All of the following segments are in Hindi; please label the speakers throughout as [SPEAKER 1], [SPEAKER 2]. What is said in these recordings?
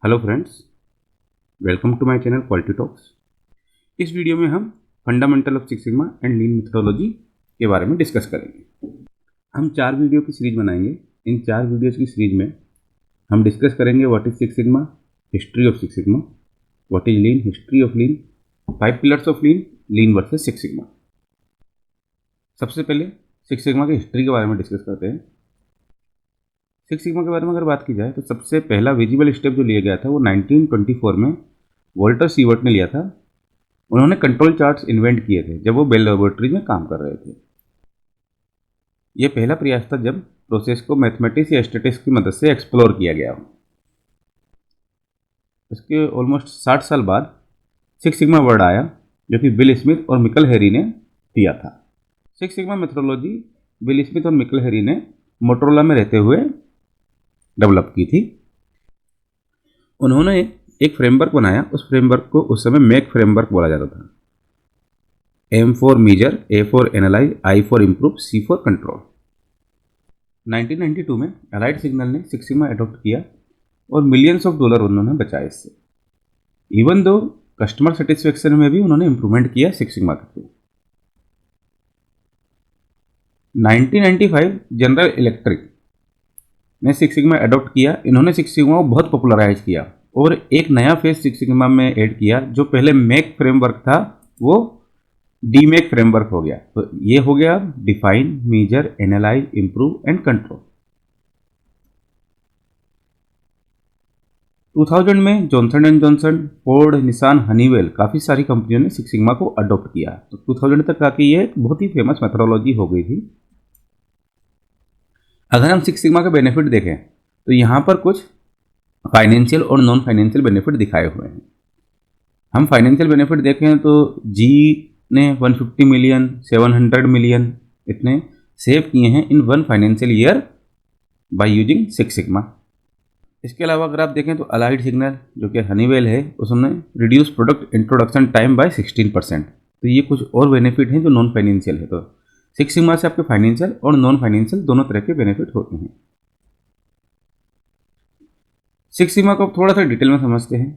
[SPEAKER 1] Hello friends, welcome to my channel quality talks. इस वीडियो में हम fundamental of six sigma and lean methodology के बारे में डिस्कस करेंगे। हम 4 वीडियो की सीरीज बनाएंगे। इन 4 वीडियोज़ की सीरीज में हम डिस्कस करेंगे what is six sigma, history of six sigma, what is lean, history of lean, 5 pillars of lean, lean versus six sigma. सबसे पहले सिक्स सिग्मा की हिस्ट्री के बारे में डिस्कस करते हैं। सिक्स सिग्मा के बारे में अगर बात की जाए तो सबसे पहला विजिबल स्टेप जो लिया गया था वो 1924 में वॉल्टर सीवर्ट ने लिया था। उन्होंने कंट्रोल चार्ट्स इन्वेंट किए थे जब वो बेल लेबोरेटरीज में काम कर रहे थे। ये पहला प्रयास था जब प्रोसेस को मैथमेटिक्स या स्टैटिस्टिक्स की मदद से एक्सप्लोर किया गया। इसके ऑलमोस्ट 60 साल बाद सिक्स सिग्मा वर्ड आया जो कि बिल स्मिथ और मिकल हैरी ने दिया था। Six sigma methodology bill Smith और मिकल हैरी ने मोटोरोला में रहते हुए डेवलप की थी। उन्होंने एक फ्रेमवर्क बनाया। उस फ्रेमवर्क को उस समय मैक फ्रेमवर्क बोला जाता था। M for measure, A for analyse, I for improve, C for control. 1992 में अलाइड सिग्नल ने सिक्स सिग्मा अडॉप्ट किया और मिलियंस ऑफ डॉलर उन्होंने बचाए इससे। इवन दो कस्टमर सेटिस्फेक्शन में भी उन्होंने इंप्रूवमेंट किया सिक्स सिग्मा के थ्रू। 1995 जनरल इलेक्ट्रिक ने सिक्स सिग्मा अडॉप्ट किया। इन्होंने सिक्स सिग्मा को बहुत पॉपुलराइज किया और एक नया फेज सिक्स सिग्मा में ऐड किया। जो पहले मैक फ्रेमवर्क था वो डी मैक फ्रेमवर्क हो गया। तो ये हो गया define, measure, analyse, improve and control. 2000 में Johnson and Johnson, Ford, Nissan, Honeywell काफ़ी सारी कंपनियों ने सिक्स सिग्मा को अडॉप्ट किया। तो 2000 तक आके ये एक बहुत ही फेमस मेथोडोलॉजी हो गई थी। अगर हम सिक्स सिग्मा के बेनिफिट देखें तो यहाँ पर कुछ फाइनेंशियल और नॉन फाइनेंशियल बेनिफिट दिखाए हुए हैं। हम फाइनेंशियल बेनिफिट देखें तो जी ने 150 मिलियन, 700 मिलियन इतने सेव किए हैं इन 1 financial year by using six sigma. इसके अलावा अगर आप देखें तो अलाइड सिग्नल जो कि हनीवेल है उसने reduce product introduction time by 16%। तो ये कुछ और बेनिफिट हैं जो नॉन फाइनेंशियल है। तो सिक्स सिग्मा से आपके फाइनेंशियल और नॉन फाइनेंशियल दोनों तरह के बेनिफिट होते हैं। सिक्स सिग्मा को थोड़ा सा डिटेल में समझते हैं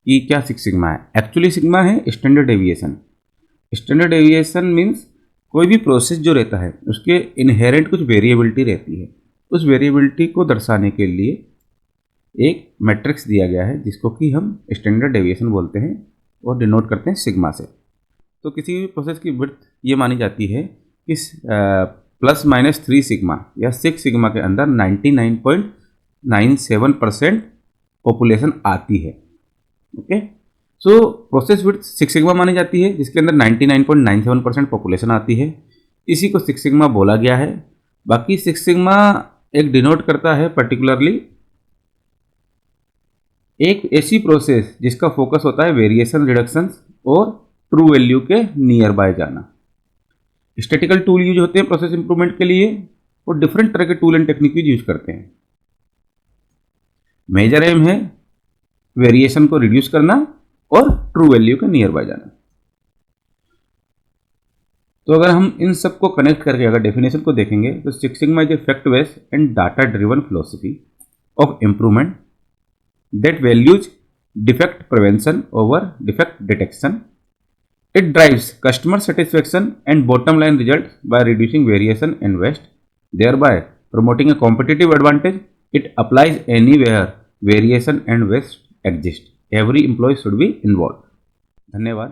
[SPEAKER 1] कि क्या सिक्स सिग्मा है। एक्चुअली सिग्मा है standard deviation. Standard deviation means कोई भी प्रोसेस जो रहता है उसके इनहेरेंट कुछ वेरिएबिलिटी रहती है। उस वेरिएबिलिटी को दर्शाने के लिए एक मैट्रिक्स दिया गया है जिसको कि हम स्टैंडर्ड डेविएशन बोलते हैं और डिनोट करते हैं सिग्मा से। तो किसी भी प्रोसेस की विड्थ ये मानी जाती है इस ±3 सिग्मा या सिक्स सिग्मा के अंदर 99.97% पॉपुलेशन आती है। Okay, so process width six sigma मानी जाती है जिसके अंदर 99.97% पॉपुलेशन आती है। इसी को सिक्स सिग्मा बोला गया है। बाकी सिक्स सिग्मा एक डिनोट करता है पर्टिकुलरली एक ऐसी प्रोसेस जिसका फोकस होता है वेरिएशन रिडक्शन और ट्रू वैल्यू के नियर बाय जाना। स्टैटिकल टूल यूज होते हैं प्रोसेस इंप्रूवमेंट के लिए और डिफरेंट तरह के टूल एंड टेक्निक यूज करते हैं। मेजर एम है वेरिएशन को रिड्यूस करना और ट्रू वैल्यू के नियर बाय जाना। तो अगर हम इन सब को कनेक्ट करके अगर डेफिनेशन को देखेंगे तो six sigma is a fact based and data driven philosophy of improvement that values defect prevention over defect detection. It drives customer satisfaction and bottom line results by reducing variation and waste, thereby promoting a competitive advantage. It applies anywhere variation and waste exist. Every employee should be involved. धन्यवाद।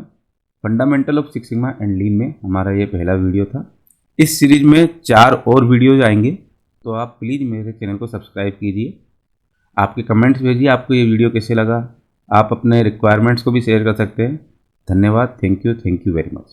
[SPEAKER 1] Fundamental of six sigma and lean में हमारा ये पहला वीडियो था। इस सीरीज में 4 और वीडियोज आएंगे, तो आप प्लीज़ मेरे चैनल को सब्सक्राइब कीजिए। आपके कमेंट्स भेजिए आपको ये वीडियो कैसे लगा। आप अपने रिक्वायरमेंट्स को भी शेयर कर सकते हैं। धन्यवाद। Thank you very much.